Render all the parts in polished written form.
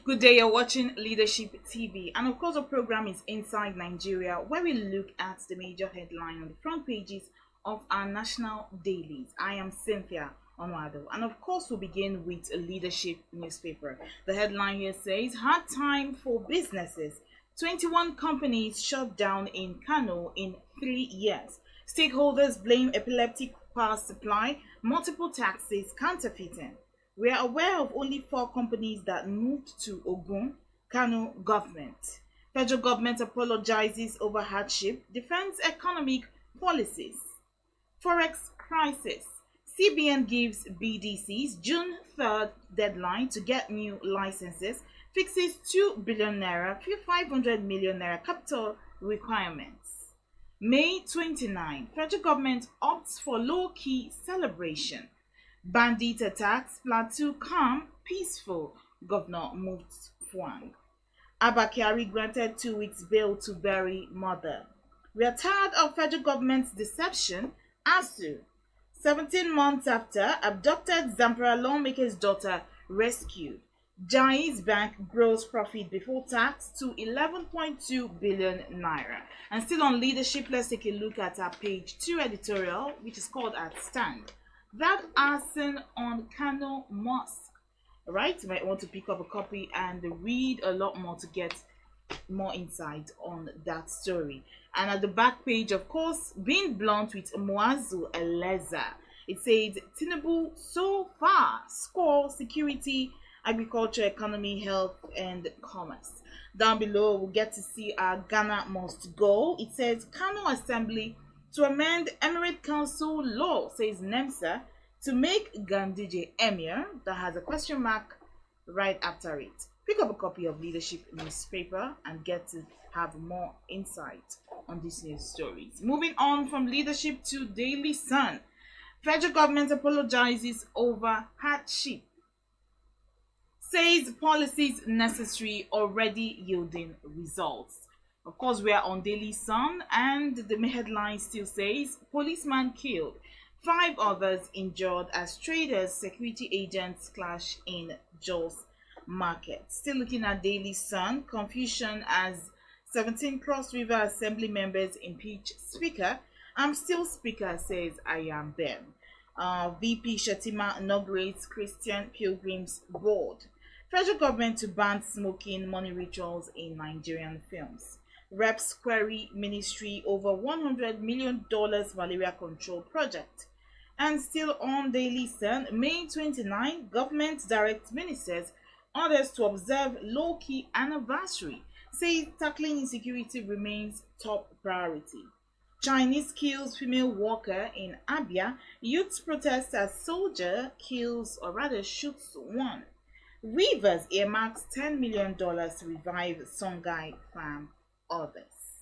Good day, you're watching Leadership TV, and of course, the program is Inside Nigeria, where we look at the major headline on the front pages of our national dailies. I am Cynthia Onwado, and of course, we'll begin with a leadership newspaper. The headline here says, Hard time for businesses. 21 companies shut down in Kano in 3 years. Stakeholders blame epileptic power supply, multiple taxes, counterfeiting. We are aware of only 4 companies that moved to Ogun, Kano government. Federal government apologizes over hardship, defends economic policies. Forex crisis. CBN gives BDCs June 3rd deadline to get new licenses, fixes 2 billion naira, 500 million naira capital requirements. May 29, federal government opts for low-key celebration. Bandit attacks, plateau calm, peaceful. Governor moves Fuang. Abba Kyari granted 2 weeks bail to bury mother. We are tired of federal government's deception. ASU. 17 months after, abducted Zamfara lawmaker's daughter rescued. Jai's Bank grows profit before tax to 11.2 billion naira. And still on leadership, let's take a look at our page 2 editorial, which is called at Stand. That arson on Kano Mosque. Alright, you might want to pick up a copy and read a lot more to get more insight on that story. And at the back page, of course, being blunt with Muazu Eleza. It says, Tinubu so far score security, agriculture, economy, health, and commerce. Down below, we'll get to see our Ghana must go. It says, Kano Assembly to amend Emirate Council law, says NEMSA, to make Ganduje Emir. That has a question mark right after it. Pick up a copy of Leadership newspaper and get to have more insight on these news stories. Moving on from Leadership to Daily Sun. Federal government apologizes over hardship. Says policies necessary already yielding results. Of course, we are on Daily Sun, and the headline still says, Policeman killed, 5 others injured as traders, security agents clash in Jos Market. Still looking at Daily Sun, confusion as 17 Cross River Assembly members impeach Speaker. I'm still Speaker, says I am them. VP Shatima inaugurates Christian Pilgrims Board. Federal government to ban smoking money rituals in Nigerian films. Reps query ministry over $100 million malaria control project. And still on Daily Sun, May 29, government directs ministers orders to observe low-key anniversary. Says tackling insecurity remains top priority. Chinese kills female worker in Abia. Youths protest as soldier kills or rather shoots one. Rivers earmarks $10 million to revive Songhai farm. Others.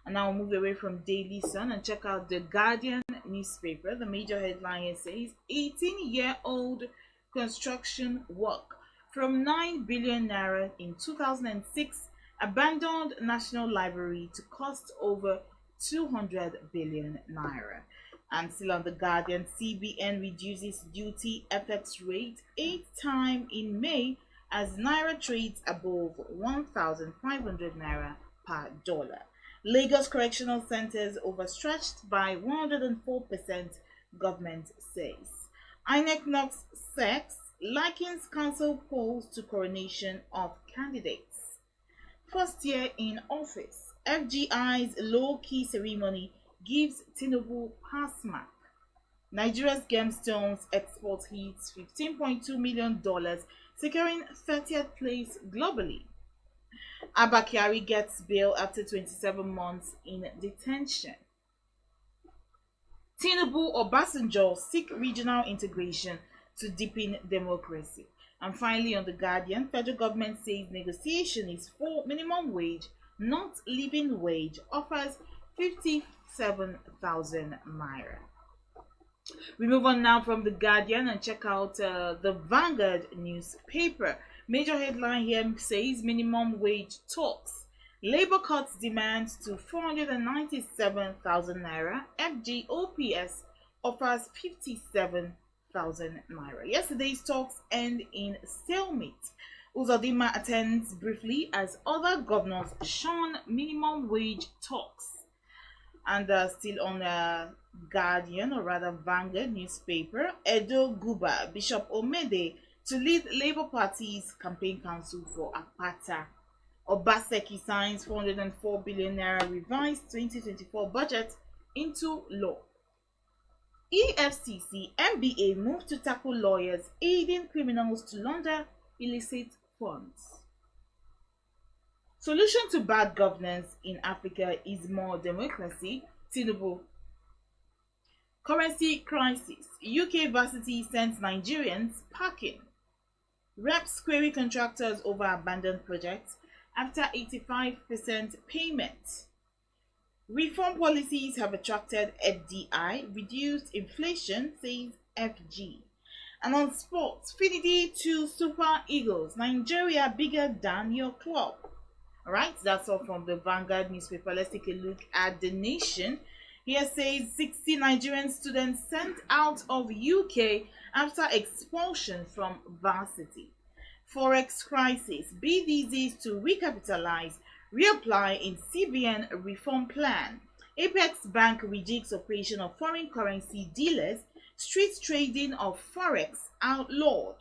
And now we'll move away from Daily Sun and check out the Guardian newspaper. The major headline here says 18-year-old construction work from 9 billion naira in 2006 abandoned National Library to cost over 200 billion naira. And still on the Guardian, CBN reduces duty FX rate 8th time in May as naira trades above 1,500 naira per dollar. Lagos correctional centers overstretched by 104%, government says. INEC knocks sex, likens council polls to coronation of candidates. First year in office, FGI's low-key ceremony gives Tinubu pass mark. Nigeria's gemstones export hits $15.2 million, securing 30th place globally. Abba Kyari gets bail after 27 months in detention. Tinubu Obasanjo seek regional integration to deepen democracy. And finally, on the Guardian, federal government says negotiation is for minimum wage, not living wage, offers 57,000 naira. We move on now from the Guardian and check out the Vanguard newspaper. Major headline here says minimum wage talks. Labour cuts demands to 497,000 naira. FGOPS offers 57,000 naira. Yesterday's talks end in stalemate. Uzodinma attends briefly as other governors shun minimum wage talks. And still on Guardian, or rather Vanguard newspaper, Edo Guba, Bishop Omede to lead Labour Party's campaign council for Akpata. Obaseki signs 404 billion naira revised 2024 budget into law. EFCC MBA move to tackle lawyers aiding criminals to launder illicit funds. Solution to bad governance in Africa is more democracy, Tinubu. Currency crisis. UK varsity sends Nigerians packing. Reps query contractors over abandoned projects after 85% payment. Reform policies have attracted FDI, reduced inflation, says FG. And on sports, Finidi to Super Eagles, Nigeria bigger than your club. Alright, that's all from the Vanguard newspaper. Let's take a look at The Nation. Here says 60 Nigerian students sent out of UK after expulsion from varsity. Forex crisis, BDZs to recapitalize, reapply in CBN reform plan. Apex Bank rejigs operation of foreign currency dealers, street trading of Forex outlawed.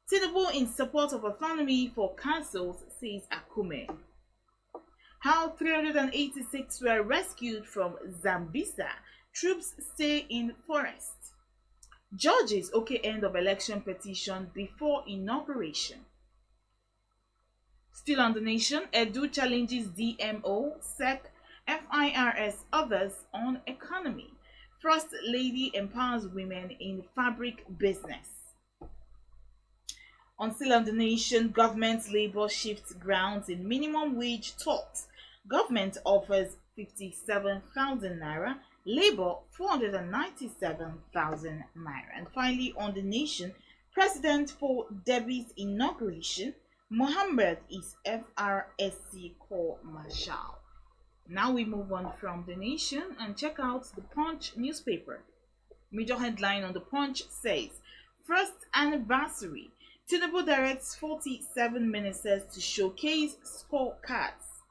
Tinubu in support of autonomy for councils, says Akume. How 386 were rescued from Zambisa. Troops stay in forest. Judges okay end of election petition before inauguration. Still on The Nation, Edu challenges DMO, SEC, FIRS, others on economy. First Lady empowers women in fabric business. On Still on The Nation, government labor shifts grounds in minimum wage talks. Government offers 57,000 naira, labor 497,000 naira. And finally, on The Nation, president for Debbie's inauguration, Mohammed is FRSC Corps Marshal. Now we move on from The Nation and check out the Punch newspaper. Major headline on the Punch says, first anniversary. Tinubu directs 47 ministers to showcase scorecards.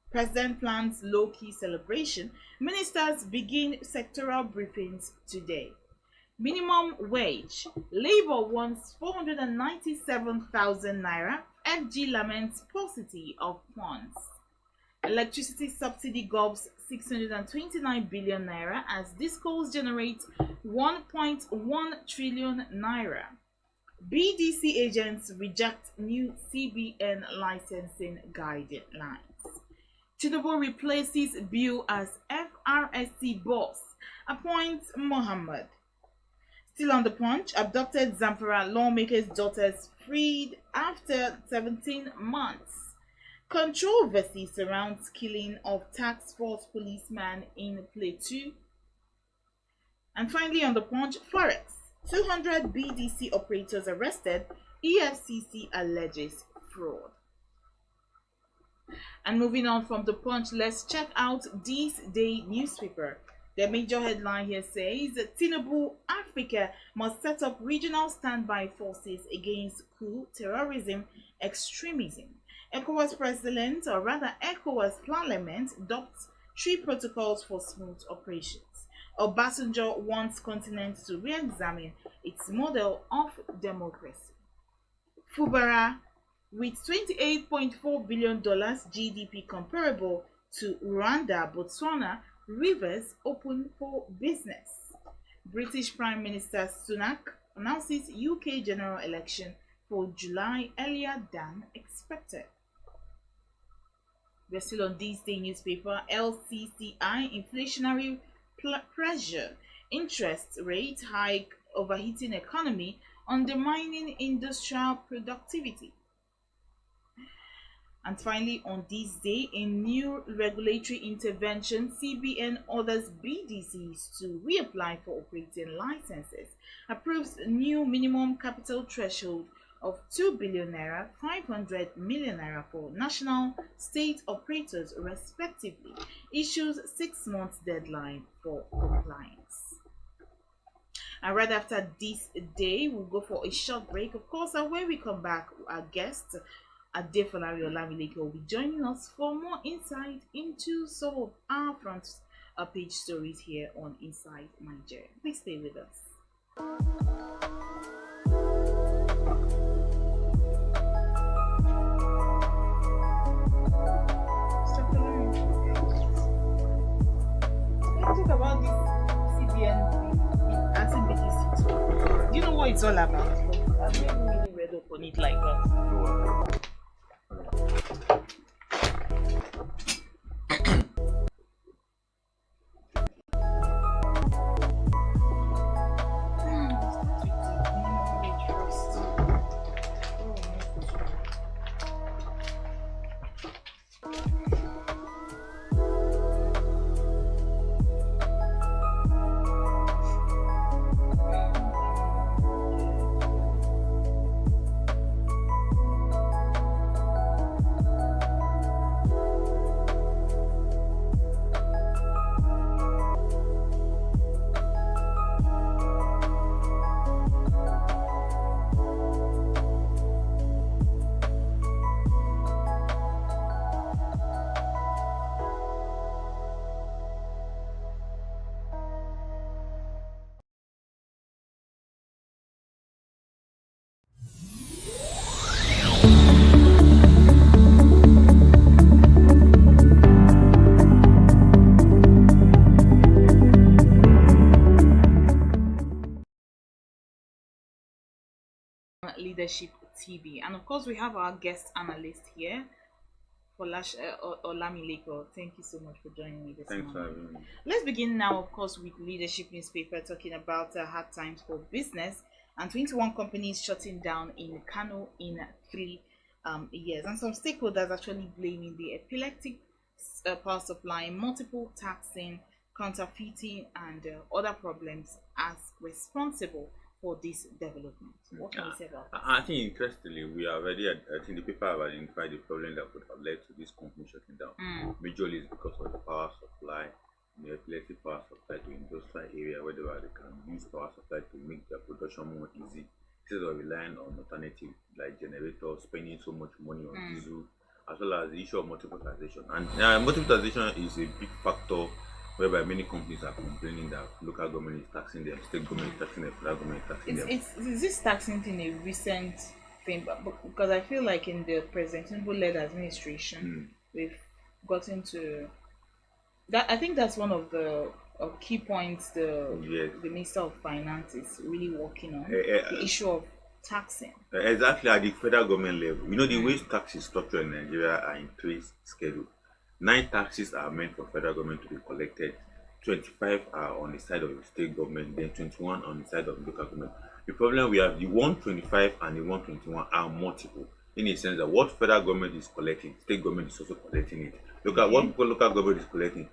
President plans low-key celebration. Ministers begin sectoral briefings today. Minimum wage. Labour wants 497,000 naira. FG laments paucity of funds. Electricity subsidy gobs 629 billion naira as discos generate 1.1 trillion naira. BDC agents reject new CBN licensing guidelines. Tinubu replaces Bill as FRSC boss, appoints Mohammed. Still on the Punch, abducted Zamfara lawmakers' daughters freed after 17 months. Controversy surrounds killing of task force policeman in Plateau. And finally on the Punch, Forex. 200 BDC operators arrested, EFCC alleges fraud. And moving on from the Punch, let's check out this day newspaper. The major headline here says, Tinubu, Africa must set up regional standby forces against coup, terrorism, extremism. ECOWAS president, or rather ECOWAS parliament, adopts 3 protocols for smooth operations. Obasanjo wants continent to re-examine its model of democracy. Fubara, with $28.4 billion GDP comparable to Rwanda, Botswana, rivers open for business. British Prime Minister Sunak announces UK general election for July earlier than expected. We're still on this day newspaper. LCCI inflationary pressure, interest rate hike, overheating economy, undermining industrial productivity. And finally, on this day, a new regulatory intervention, CBN orders BDCs to reapply for operating licenses, approves new minimum capital threshold of 2 billion naira, 500 million naira for national state operators respectively, issues 6 months deadline for compliance. And right after this day, we'll go for a short break, of course. And when we come back, our guest, Adefolari Olamileke, will be joining us for more insight into some of our front page stories here on Inside Nigeria. Please stay with us. Let's talk about this CBN anti-BDC talk. Do you know what it's all about? I've never really read up on it like that. Leadership TV, and of course we have our guest analyst here, Olamileke. Thank you so much for joining me this Thanks morning. for having me. Let's begin now, of course, with Leadership newspaper talking about hard times for business, and 21 companies shutting down in Kano in 3 years, and some stakeholders actually blaming the epileptic power supply, multiple taxing, counterfeiting, and other problems as responsible for this development. What can you say about that? I think interestingly, we are already, I think the paper have identified the problem that could have led to this company shutting down. Majorly is because of the power supply, the epileptic power supply to industrial area, where they can use power supply to make their production more easy, instead of relying on alternative like generators, spending so much money on diesel, as well as the issue of multiple taxation. And multiple taxation is a big factor whereby many companies are complaining that local government is taxing them, state government is taxing them, federal government is taxing them. Is this taxing thing a recent thing? Because I feel like in the President Tinubu-led administration, we've gotten to that. I think that's one of the key points the Minister of Finance is really working on, the issue of taxing. Exactly, at the federal government level. You know, the way tax is structured in Nigeria are in 3 schedules. 9 taxes are meant for federal government to be collected, 25 are on the side of the state government, then 21 on the side of the local government. The problem we have, the 125 and the 121 are multiple, in a sense that what federal government is collecting, state government is also collecting it. Look at what local government is collecting,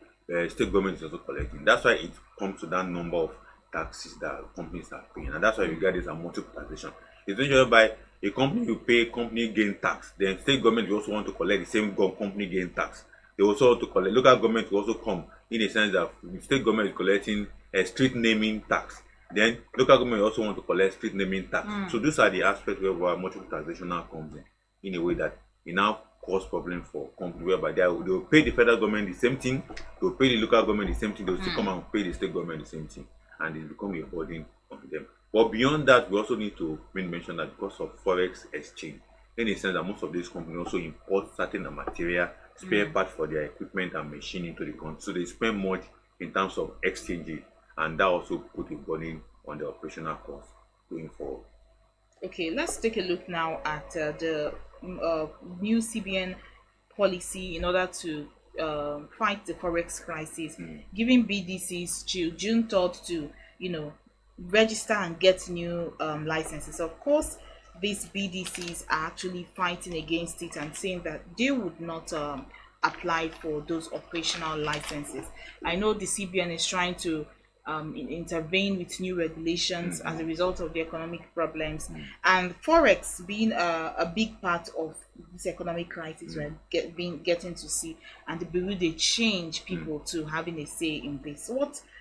state government is also collecting. That's why it comes to that number of taxes that companies are paying, and that's why we get this a multiple taxation. It's usually by a company will pay company gain tax, then state government will also want to collect the same company gain tax. They also want to collect, local government will also come, in a sense that the state government is collecting a street naming tax. Then local government also want to collect street naming tax. So those are the aspects where multiple taxation now comes in a way that it now cause problem for companies whereby they will pay the federal government the same thing, they will pay the local government the same thing, they will still come and pay the state government the same thing, and it become a burden on them. But beyond that, we also need to mention that because of forex exchange, in a sense that most of these companies also import certain material, spare parts for their equipment and machine into the country, so they spend much in terms of exchanging, and that also put a burden on the operational costs going forward. Okay, let's take a look now at the new CBN policy in order to fight the forex crisis, giving BDCs till June 3rd to register and get new licenses. Of course, these BDCs are actually fighting against it and saying that they would not apply for those operational licenses. I know the CBN is trying to intervene with new regulations as a result of the economic problems, and forex being a big part of this economic crisis we're getting to see, and the bureau they change people to having a say in this.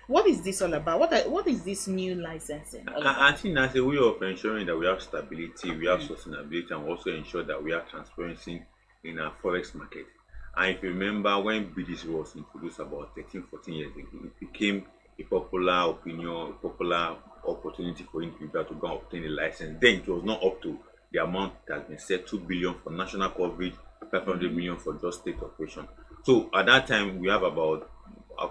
What is this all about? What is this new licensing all about? I think that's a way of ensuring that we have stability, we have sustainability, and also ensure that we have transparency in our forex market. And if you remember, when BDC was introduced about 13, 14 years ago, it became a popular opinion, a popular opportunity for individuals to go and obtain a license. Then it was not up to the amount that has been set, 2 billion for national coverage, 500 million for just state operation. So at that time, we have about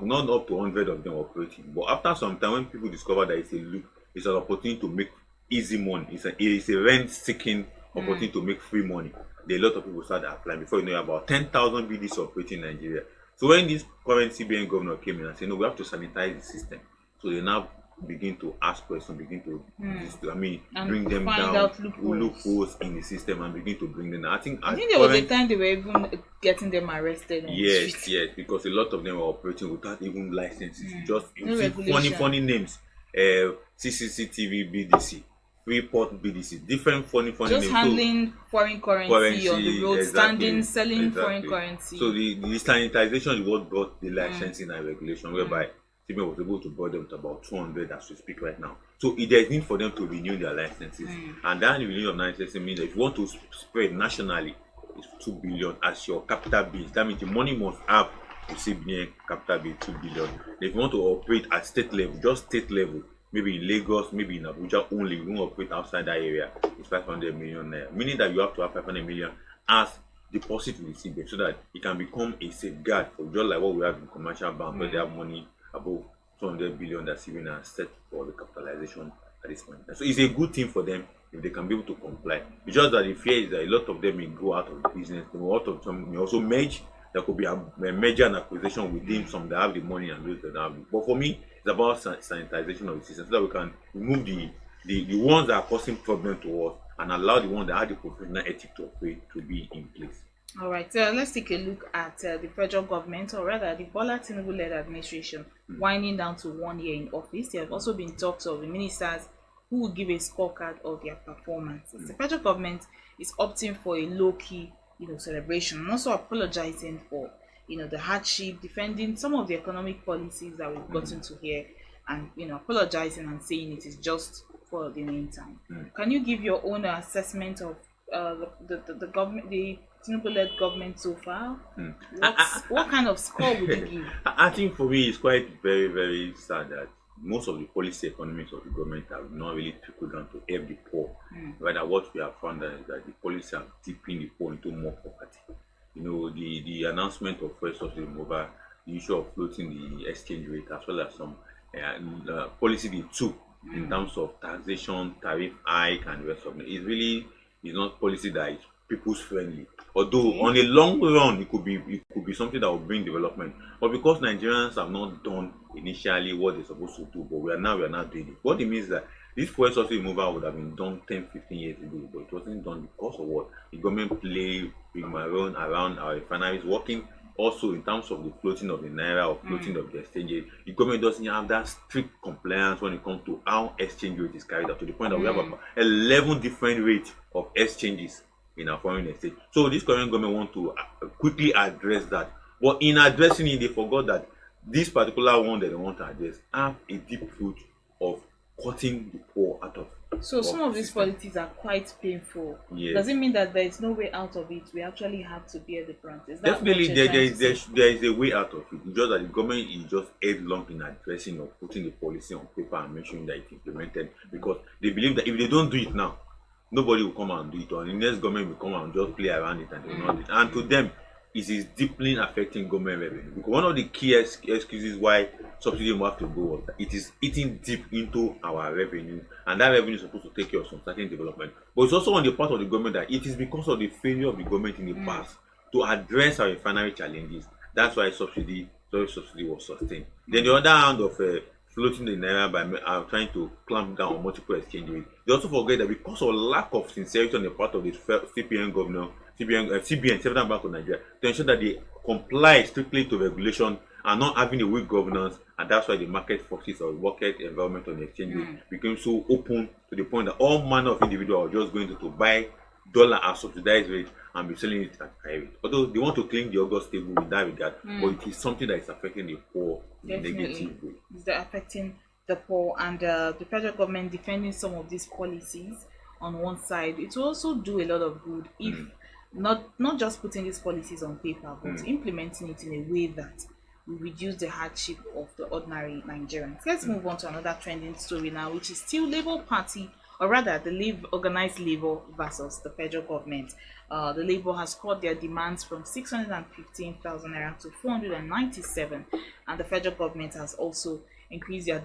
not up to 100 of them operating. But after some time, when people discover that it's an opportunity to make easy money, it's a rent-seeking opportunity to make free money, a lot of people started applying. Before you know, about 10,000 BDs operating in Nigeria. So when this current CBN governor came in and said, no, we have to sanitize the system. So they now begin to ask questions, begin to, bring them down, loopholes in the system, and begin to bring them down. I think there was a time they were even getting them arrested. Yes, because a lot of them were operating without even licenses, just funny names. CCCTV BDC, Freeport BDC, different funny just names. handling foreign currency on the road, selling foreign currency. So the sanitization is what brought the licensing and regulation, whereby CBN was able to bring them to about 200 as we speak right now. So there's need for them to renew their licenses, and that renewal of licenses means that if you want to spread nationally, it's 2 billion as your capital base. That means the money must have to CBN capital base 2 billion. If you want to operate at state level, just state level, maybe in Lagos, maybe in Abuja only, you won't operate outside that area, it's 500 million naira. Meaning that you have to have 500 million as deposit with the CBN so that it can become a safeguard for just like what we have in commercial banks, where they have money above 200 billion that CBN has set for the capitalization at this point. So it's a good thing for them if they can be able to comply. It's just that the fear is that a lot of them may go out of the business, a lot of them may also merge. There could be a merger and acquisition within some that have the money and those that have it. But for me, it's about sanitization of the system so that we can remove the ones that are causing problem to us and allow the ones that have the professional ethic to operate to be in place. All right, let's take a look at the federal government, or rather the Bola Tinubu-led administration, winding down to 1 year in office. There have also been talks of the ministers who will give a scorecard of their performances. The federal government is opting for a low-key, celebration, and also apologizing for, the hardship, defending some of the economic policies that we've gotten to hear, and apologizing and saying it is just for the meantime. Can you give your own assessment of the government, the Tinubu-led government so far? What kind of score would you give? I think for me it's quite very, very sad that most of the policy economics of the government have not really trickled down to help the poor. Rather, what we have found is that the policy have deepened the poor into more poverty. The announcement of first subsidy removal, the issue of floating the exchange rate, as well as some policy they took in terms of taxation, tariff hike, and the rest of it. It's not policy that is people's friendly. Although on a long run it could be something that will bring development. But because Nigerians have not done initially what they're supposed to do, but we are now doing it. What it means is that this fuel subsidy removal would have been done 10, 15 years ago, but it wasn't done because of what? The government play around our refineries working. Also, in terms of the floating of the naira or floating of the exchange rate, the government doesn't have that strict compliance when it comes to how exchange rate is carried out, to the point that we have about 11 different rates of exchanges in our foreign exchange. So this current government want to quickly address that. But in addressing it, they forgot that this particular one that they want to address have a deep root of cutting the poor out of. So some of these policies are quite painful. Yes. Does it mean that there is no way out of it? We actually have to bear the brunt. Definitely, there is a way out of it. It's just that the government is just headlong in addressing or putting the policy on paper and making sure that it's implemented, because they believe that if they don't do it now, nobody will come and do it, or the next government will come and just play around it and they will not do it. And to them, it is deeply affecting government revenue, because one of the key excuses why subsidy will have to go was that it is eating deep into our revenue, and that revenue is supposed to take care of some certain development. But it's also on the part of the government that it is because of the failure of the government in the past to address our refinery challenges. That's why subsidy was sustained. Then the other hand of floating the naira by trying to clamp down on multiple exchange rates, they also forget that because of lack of sincerity on the part of the CPN governor CBN, Central Bank of Nigeria, to ensure that they comply strictly to regulation and not having a weak governance, and that's why the market forces or market environment on the exchange became so open to the point that all manner of individuals are just going to buy dollar at subsidized rate and be selling it at high rate. Although they want to claim the August table in that regard, but it is something that is affecting the poor in a negative way. It's affecting the poor, and the federal government defending some of these policies on one side. It will also do a lot of good if not just putting these policies on paper, but implementing it in a way that will reduce the hardship of the ordinary Nigerians. Let's move on to another trending story now, which is still Labour Party, or rather the organized labor versus the federal government. The Labour has cut their demands from 615,000 naira to 497, and the federal government has also increased their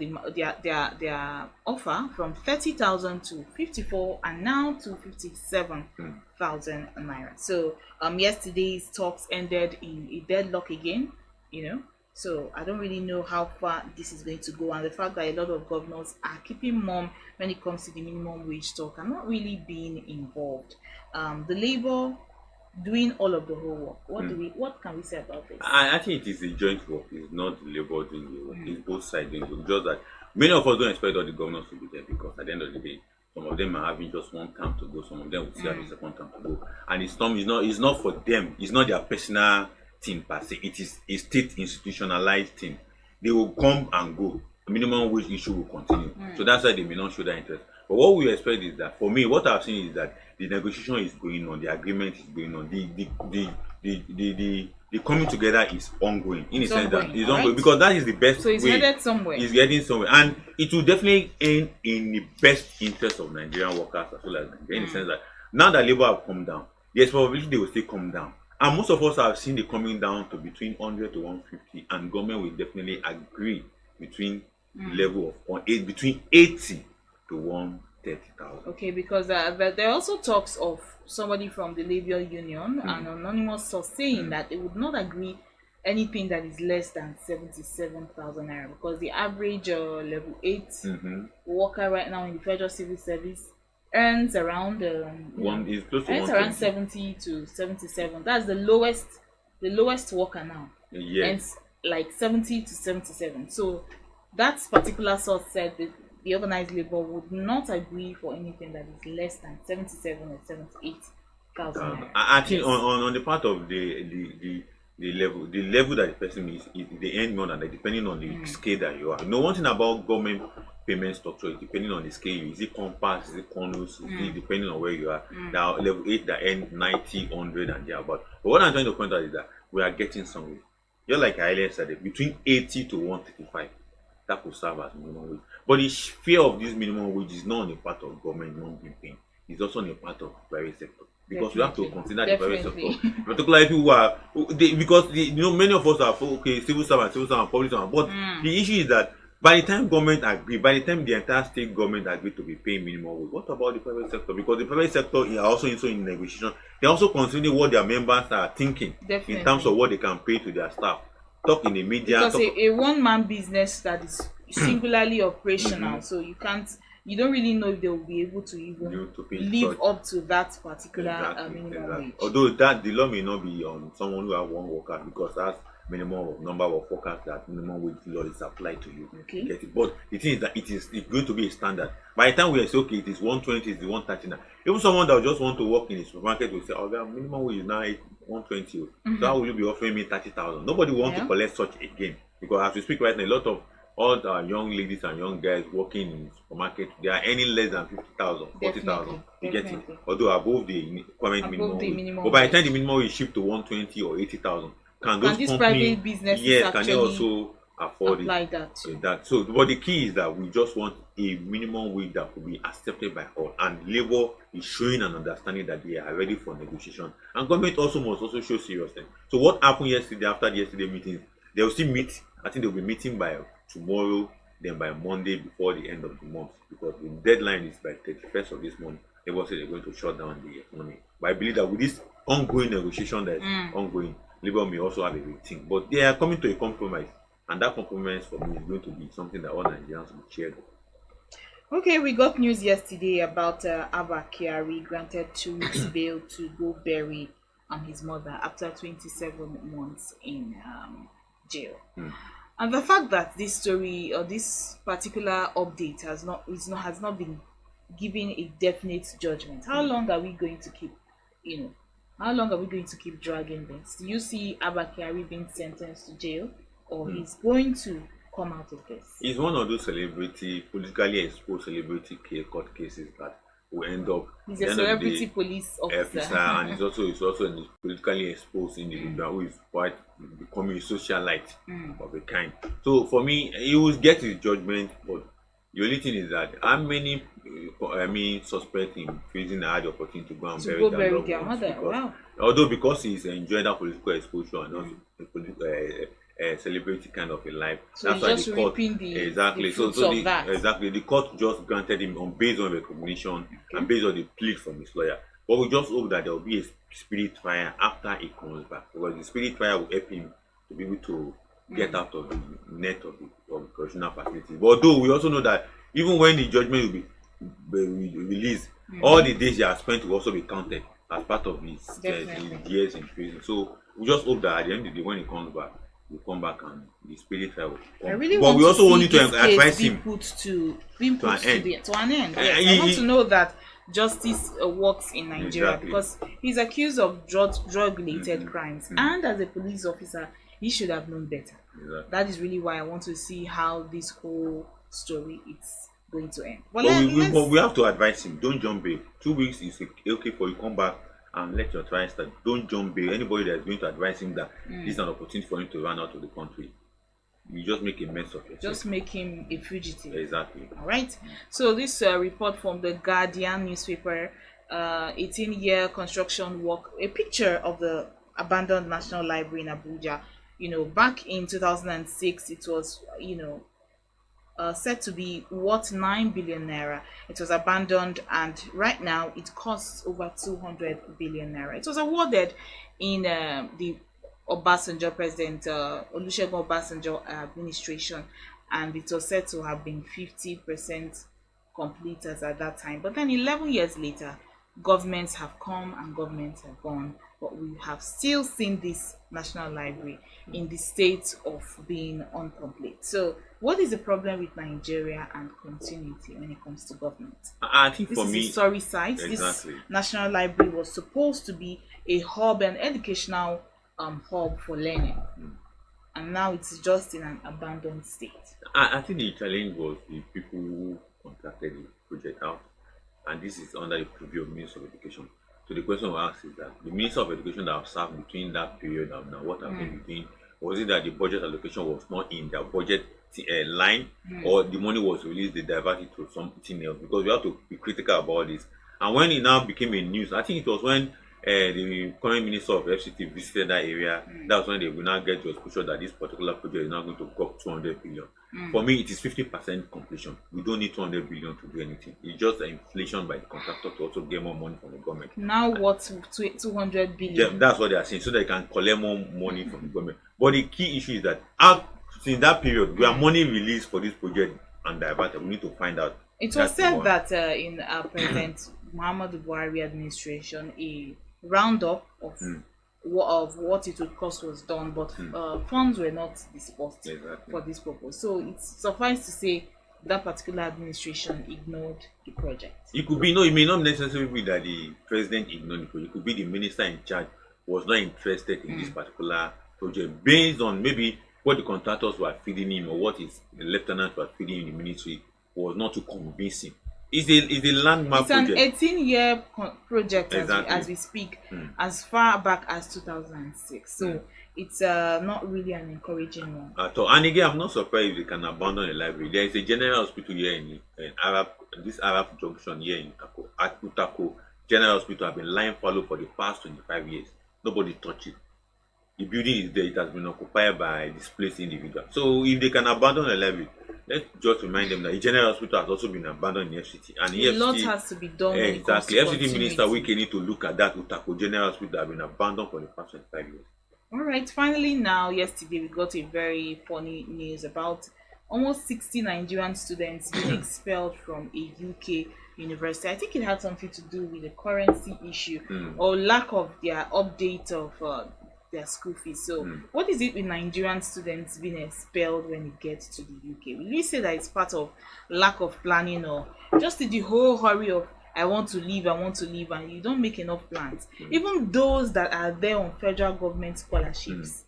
offer from 30,000 to 54 and now to 57,000 naira. So yesterday's talks ended in a deadlock again, so I don't really know how far this is going to go, and the fact that a lot of governors are keeping mum when it comes to the minimum wage talk and not really being involved. The Labour doing all of the whole work. What can we say about this? I think it is a joint work. It's not the Labour doing the work. It's both sides doing the work. Just that many of us don't expect all the governors to be there, because at the end of the day, some of them are having just one term to go. Some of them will still have a second term to go. And it's not for them. It's not their personal thing per se. It is a state institutionalized thing. They will come and go. The minimum wage issue will continue. So that's why they may not show that interest. But what we expect is that, for me, what I've seen is that the negotiation is going on, the agreement is going on, the coming together is ongoing. In a sense that it's ongoing, because that is the best way. So it's headed somewhere. It's getting somewhere, and it will definitely end in the best interest of Nigerian workers as well as Nigeria. In the sense that now that Labour have come down, there's probability they will still come down. And most of us have seen it coming down to between 100 to 150, and government will definitely agree between level of between 80 to 130,000. Okay, because there are also talks of somebody from the labor union, an anonymous source, saying that they would not agree anything that is less than 77,000 naira, because the average level 8 worker right now in the federal civil service earns around around 70 to 77. That's the lowest worker now. Yes. And like 70 to 77. So that particular source said that the organized labor would not agree for anything that is less than 77 or 78,000. I think on the part of the level that the person is the end more, and depending on the scale that you are. One thing about government payment structure is depending on the scale. Is it compass? Is it Kanos? Is it depending on where you are? There are level 8 that end 90, 100 and thereabout. But what I'm trying to point out is that we are getting somewhere. Just like I earlier said, between 80 to 135, that could serve as minimum wage. But the fear of this minimum wage is not on the part of government not being paid. It's also on the part of the private sector. Because we have to consider the private sector, particularly people who are because many of us are civil servant, public servant. But the issue is that by the time government agree, by the time the entire state government agree to be paying minimum wage, what about the private sector? Because the private sector are also in negotiation. They're also considering what their members are thinking in terms of what they can pay to their staff. Talk in the media. Because a one-man business that is singularly operational, so you don't really know if they will be able to even live up to that particular minimum wage. Although the law may not be on someone who have one worker, because that's minimum number of workers that minimum wage law is applied to you. Okay. Get it? But the thing is that it's going to be a standard. By the time we say okay, it is 120, it's the 130 now. Even someone that just want to work in a supermarket will say, oh, the minimum wage is now 120. So how will you be offering me 30,000? Nobody wants to collect such again, because as we speak right now, a lot of all the young ladies and young guys working in supermarket, they are earning less than 50,000, 40,000. You get it? Although above the requirement minimum wage. But by the time the minimum wage shift to 120 or 80,000, can these private businesses can they also afford that? So, but the key is that we just want a minimum wage that could be accepted by all, and Labour is showing an understanding that they are ready for negotiation, and government also must also show seriousness. So, what happened yesterday after the yesterday meeting? They will still meet. I think they will be meeting by tomorrow, then by Monday before the end of the month, because the deadline is by 31st of this month. Labour said they're going to shut down the economy. But I believe that with this ongoing negotiation that is ongoing, Labour may also have a big thing. But they are coming to a compromise, and that compromise for me is going to be something that all Nigerians will cheer for. Okay, we got news yesterday about Abba Kyari granted 2 weeks bail to go bury and his mother after 27 months in jail. Mm. And the fact that this story or this particular update has not been given a definite judgment. How long are we going to keep, you know, how long are we going to keep dragging this? Do you see Abba Kyari being sentenced to jail, or he's going to come out of this? It's one of those politically exposed celebrity court cases that will end up. He's a celebrity police officer, and he's also a politically exposed individual who is quite becoming a socialite of a kind. So for me, he will get his judgment, but the only thing is that how many suspect him freezing had the opportunity to go and bury their mother. Wow. Although because he's enjoying that political exposure and also a celebrity kind of a life. So that's why the court the court just granted him based on recognition and based on the plea from his lawyer. But we just hope that there will be a spirit fire after he comes back, because the spirit fire will help him to be able to get out of the net of the correctional facility. But although we also know that even when the judgment will be released, all the days he has spent will also be counted as part of his years in prison. So we just hope that at the end of the day, when he comes back, will come back and the spirit will come. I really want we also to want see to advise him to an end. Yes, I want to know that justice works in Nigeria, because he's accused of drug-related crimes, and as a police officer, he should have known better. That is really why I want to see how this whole story is going to end. But we have to advise him: don't jump bail. 2 weeks is okay for you. Come back and let your trial start. Don't jump bail. Anybody that is going to advise him that this is an opportunity for him to run out of the country, you just make a mess of it. Just make him a fugitive. Exactly. All right. So this report from the Guardian newspaper, 18-year construction work, a picture of the abandoned National Library in Abuja. You know, back in 2006, it was, said to be worth 9 billion naira. It was abandoned, and right now it costs over 200 billion naira. It was awarded in the Obasanjo President Olusegun Obasanjo administration, and it was said to have been 50% complete as at that time. But then 11 years later, governments have come and governments have gone, but we have still seen this National Library in the state of being incomplete. So what is the problem with Nigeria and continuity when it comes to government? I think this for me, a sorry site. Exactly. This National Library was supposed to be a hub, an educational hub for learning, and now it's just in an abandoned state. I think the challenge was the people who contracted the project out, and this is under the purview of Minister of Education. So the question we ask is that the Minister of Education that have served between that period and now, what have they been doing? Was it that the budget allocation was not in their budget line, or the money was released, they diverted to something else? Because we have to be critical about this. And when it now became a news, I think it was when the current Minister of FCT visited that area. That's when they will now get to exposure that this particular project is now going to cost 200 billion. For me, it is 50% completion. We don't need 200 billion to do anything. It's just an inflation by the contractor to also get more money from the government. Now what, 200 billion? Yeah, that's what they are saying, so they can collect more money from the government. But the key issue is that in that period, where money released for this project and diverted, we need to find out. It was said that in President Muhammadu Buhari administration, a roundup of what it would cost was done, but funds were not disbursed for this purpose. So it's suffice to say that particular administration ignored the project. It could be, no, it may not necessarily be that the president ignored the project. It could be the minister in charge was not interested in this particular project based on maybe what the contractors were feeding him or what the lieutenants were feeding in the ministry was not too convincing. It's a landmark project. It's an 18-year project as we speak, as far back as 2006. So it's not really an encouraging one. At all. And again, I'm not surprised if they can abandon the library. There is a general hospital here in this Arab junction here in Utako. General hospital have been lying fallow for the past 25 years. Nobody touched it. The building is there. It has been occupied by displaced individuals. So if they can abandon the library, let's just remind them that the general hospital has also been abandoned in FCT. And the a lot has to be done. Exactly. FCT Minister we need to look at that Utako General Hospital that have been abandoned for the past 25 years. All right. Finally, now, yesterday we got a very funny news about almost 60 Nigerian students being expelled from a UK university. I think it had something to do with the currency issue or lack of their update of their school fees. So what is it with Nigerian students being expelled when it gets to the UK? Will you say that it's part of lack of planning, or just in the whole hurry of I want to leave, and you don't make enough plans? Even those that are there on federal government scholarships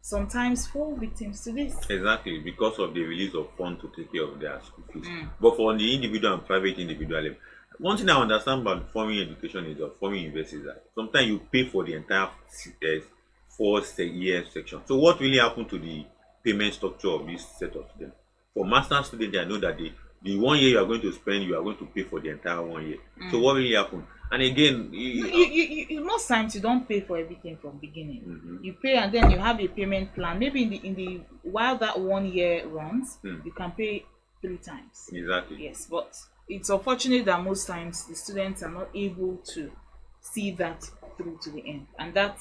sometimes fall victims to this. Exactly, because of the release of funds to take care of their school fees. But for the individual and private individual level, one thing I understand about foreign education is that foreign universities is that sometimes you pay for the entire 4 years section. So what really happened to the payment structure of this set of students? For master students, I know that the 1 year you are going to spend, you are going to pay for the entire 1 year. So what really happened? And again, you most times you don't pay for everything from beginning. You pay and then you have a payment plan. Maybe in the while that 1 year runs, you can pay 3 times. Exactly. Yes, but it's unfortunate that most times the students are not able to see that through to the end, and that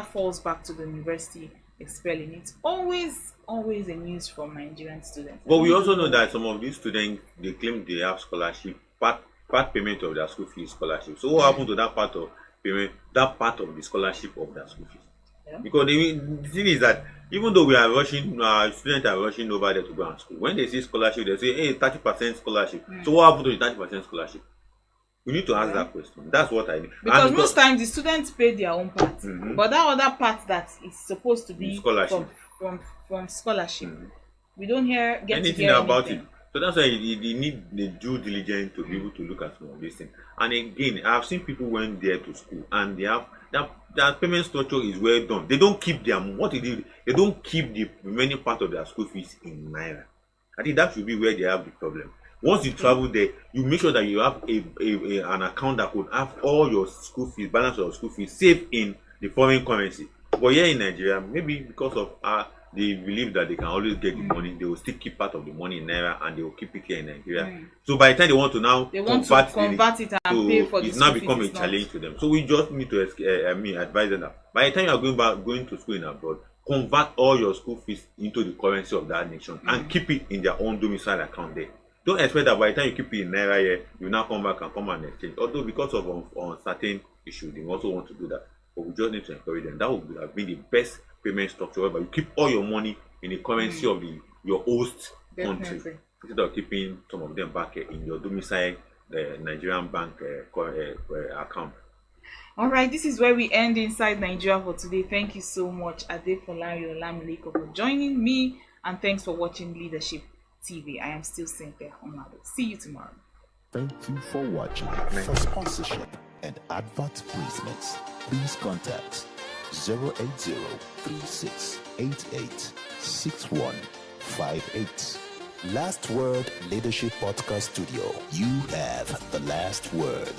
falls back to the university expelling. It's always a news from Nigerian students. But we also know that some of these students, they claim they have scholarship, part payment of their school fees scholarship. So what happened to that part of payment, that part of the scholarship of their school fees? Because the thing is that even though we are rushing, students are rushing over there to go and school. When they see scholarship, they say, hey, 30% scholarship. So what happened to the 30% scholarship? We need to ask that question. That's what I need. Because most times the students pay their own part, but that other part that is supposed to be scholarship. From scholarship, we don't get anything about it. So that's why you need the due diligence to be able to look at some of these things. And again, I've seen people went there to school and they have that payment structure is well done. They don't keep what they do. They don't keep the remaining part of their school fees in naira. I think that should be where they have the problem. Once you travel there, you make sure that you have an account that could have all your school fees, balance of your school fees, saved in the foreign currency. But here in Nigeria, maybe because of they believe that they can always get the money, they will still keep part of the money in naira and they will keep it here in Nigeria. So by the time they want to now convert it and pay for it's now become a challenge to them. So we just need to advise them that by the time you are going to school in abroad, convert all your school fees into the currency of that nation and keep it in their own domicile account there. Don't expect that by the time you keep it in naira here, you now come back and come and exchange. Although because of uncertain issues, they also want to do that. But we just need to encourage them. That would have been the best payment structure, whereby you keep all your money in the currency of your host country, instead of keeping some of them back in your domicile Nigerian bank account. All right, this is where we end Inside Nigeria for today. Thank you so much, Adefolayo Olamileko, for joining me, and thanks for watching Leadership TV. I am still Cynthia Onado. See you tomorrow. Thank you for watching. For sponsorship and advert placements, please contact 080-3688-6158. Last Word Leadership Podcast Studio. You have the last word.